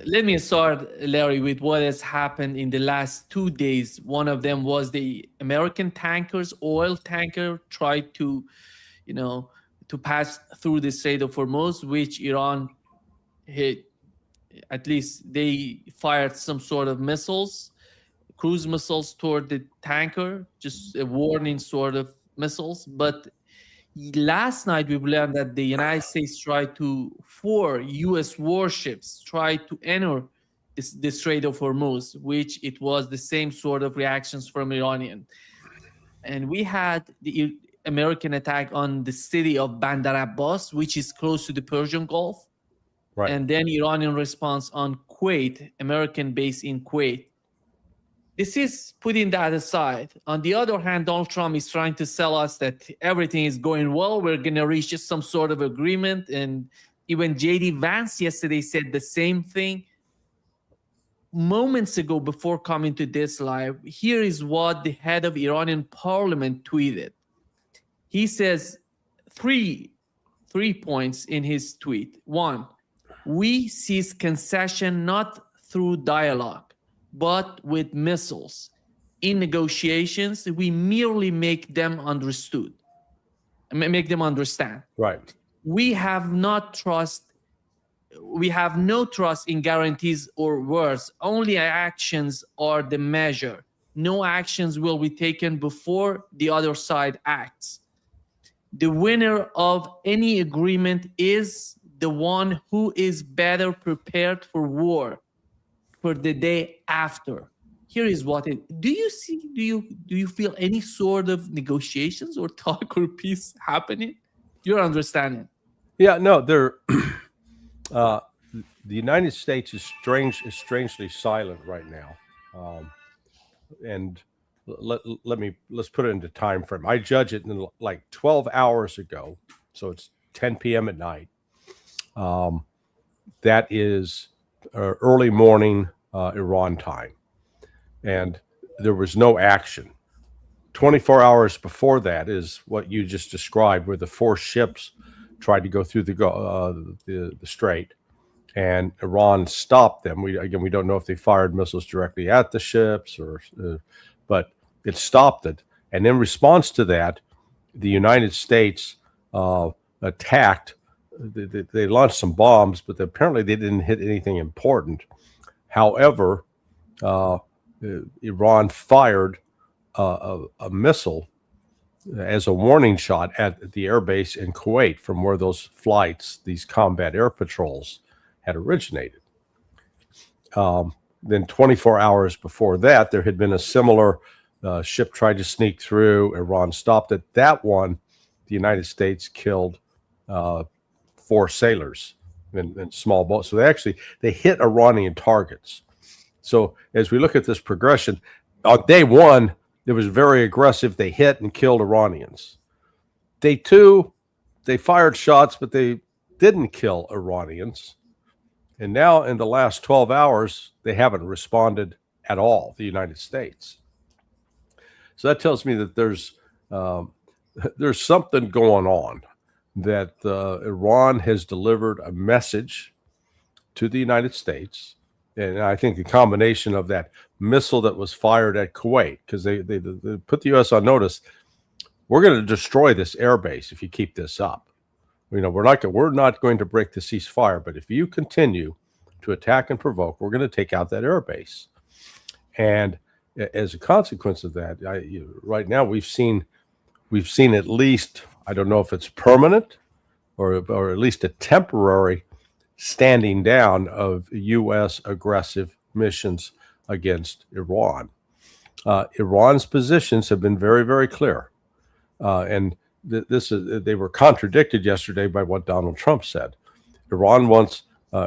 Let me start, Larry, with what has happened in the last 2 days. One of them was the American tankers, oil tanker, tried to, you know, to pass through the Strait of Hormuz, which Iran hit. At least they fired some sort of missiles, cruise missiles toward the tanker, just a warning sort of missiles. But last night we learned that the United States tried to, 4 U.S. warships tried to enter the Strait of Hormuz, which it was the same sort of reactions from Iranian. And we had the American attack on the city of Bandar Abbas, which is close to the Persian Gulf, Right. and then Iranian response on Kuwait, American base in Kuwait. This is putting that aside. On the other hand, Donald Trump is trying to sell us that everything is going well. We're going to reach just some sort of agreement. And even J.D. Vance yesterday said the same thing. Moments ago, before coming to this live, here is what the head of Iranian parliament tweeted. He says three points in his tweet. One, we seize concession not through dialogue, but with missiles. In negotiations, we merely make them understood, make them understand. Right. We have no trust in guarantees or words. Only actions are the measure. No actions will be taken before the other side acts. The winner of any agreement is the one who is better prepared for war, for the day after. Here is what it. Do you feel any sort of negotiations or talk or peace happening? You're understanding. Yeah. No. The United States is strangely silent right now, and let's put it into time frame. I judge it in like 12 hours ago, so it's 10 p.m. at night. That is early morning Iran time, and there was no action. 24 hours before that is what you just described, where the 4 ships tried to go through the strait, and Iran stopped them. We don't know if they fired missiles directly at the ships but it stopped it. And in response to that, the United States attacked. They launched some bombs, but apparently they didn't hit anything important. However, Iran fired a missile as a warning shot at the airbase in Kuwait, from where those flights, these combat air patrols, had originated. Then 24 hours before that, there had been a similar ship tried to sneak through. Iran stopped it. That one, the United States killed 4 sailors in small boats. So they hit Iranian targets. So as we look at this progression, on day 1, it was very aggressive. They hit and killed Iranians. Day 2, they fired shots, but they didn't kill Iranians. And now in the last 12 hours, they haven't responded at all, the United States. So that tells me that there's something going on, that Iran has delivered a message to the United States. And I think the combination of that missile that was fired at Kuwait, because they put the U.S. on notice, we're going to destroy this airbase if you keep this up. We're not going to break the ceasefire, but if you continue to attack and provoke, we're going to take out that airbase. And as a consequence of that, right now we've seen at least, I don't know if it's permanent or at least a temporary standing down of U.S. aggressive missions against Iran. Iran's positions have been very, very clear, and they were contradicted yesterday by what Donald Trump said. Iran wants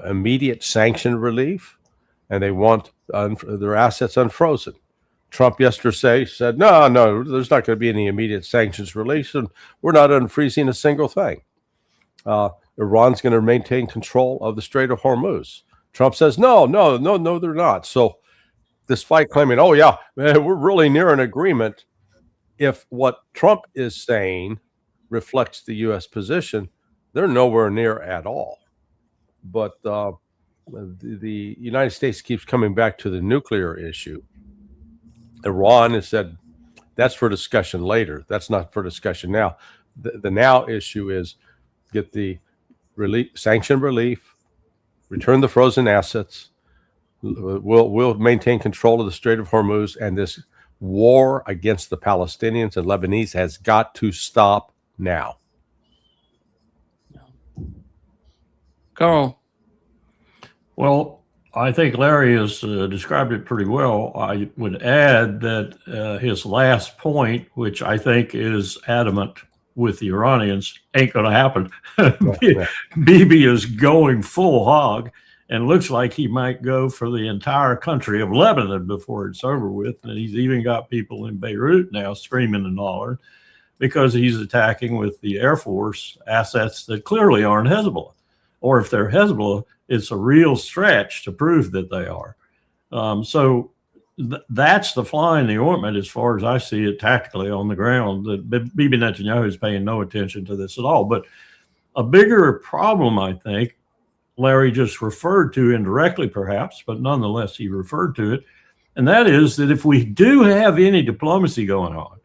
immediate sanction relief, and they want their assets unfrozen. Trump yesterday said, no, there's not going to be any immediate sanctions release, and we're not unfreezing a single thing. Iran's going to maintain control of the Strait of Hormuz. Trump says, no, they're not. So despite claiming, oh, yeah, man, we're really near an agreement, if what Trump is saying reflects the U.S. position, they're nowhere near at all. But the United States keeps coming back to the nuclear issue. Iran has said that's for discussion later. That's not for discussion now. The now issue is get the sanction relief, return the frozen assets. We'll maintain control of the Strait of Hormuz, and this war against the Palestinians and Lebanese has got to stop now. Carl. Well, I think Larry has described it pretty well. I would add that his last point, which I think is adamant with the Iranians, ain't going to happen. Bibi is going full hog and looks like he might go for the entire country of Lebanon before it's over with. And he's even got people in Beirut now screaming and hollering because he's attacking with the Air Force assets that clearly aren't Hezbollah. Or if they're Hezbollah, it's a real stretch to prove that they are. So that's the fly in the ointment as far as I see it tactically on the ground. That Bibi Netanyahu is paying no attention to this at all. But a bigger problem, I think, Larry just referred to indirectly perhaps, but nonetheless he referred to it, and that is that if we do have any diplomacy going on,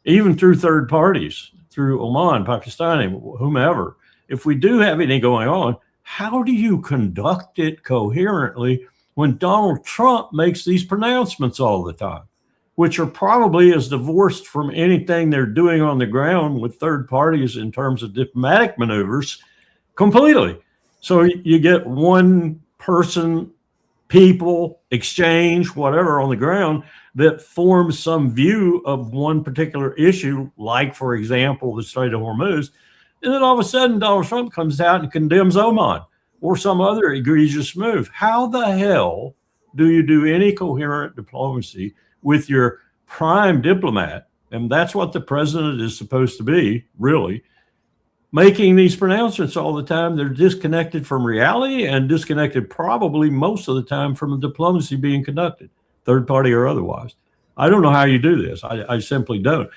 even through third parties, through Oman, Pakistani, whomever, if we do have any going on, how do you conduct it coherently when Donald Trump makes these pronouncements all the time, which are probably as divorced from anything they're doing on the ground with third parties in terms of diplomatic maneuvers completely? So you get one person, people, exchange, whatever on the ground that forms some view of one particular issue, like, for example, the Strait of Hormuz. And then all of a sudden, Donald Trump comes out and condemns Oman or some other egregious move. How the hell do you do any coherent diplomacy with your prime diplomat? And that's what the president is supposed to be, really, making these pronouncements all the time. They're disconnected from reality and disconnected probably most of the time from the diplomacy being conducted, third party or otherwise. I don't know how you do this. I simply don't.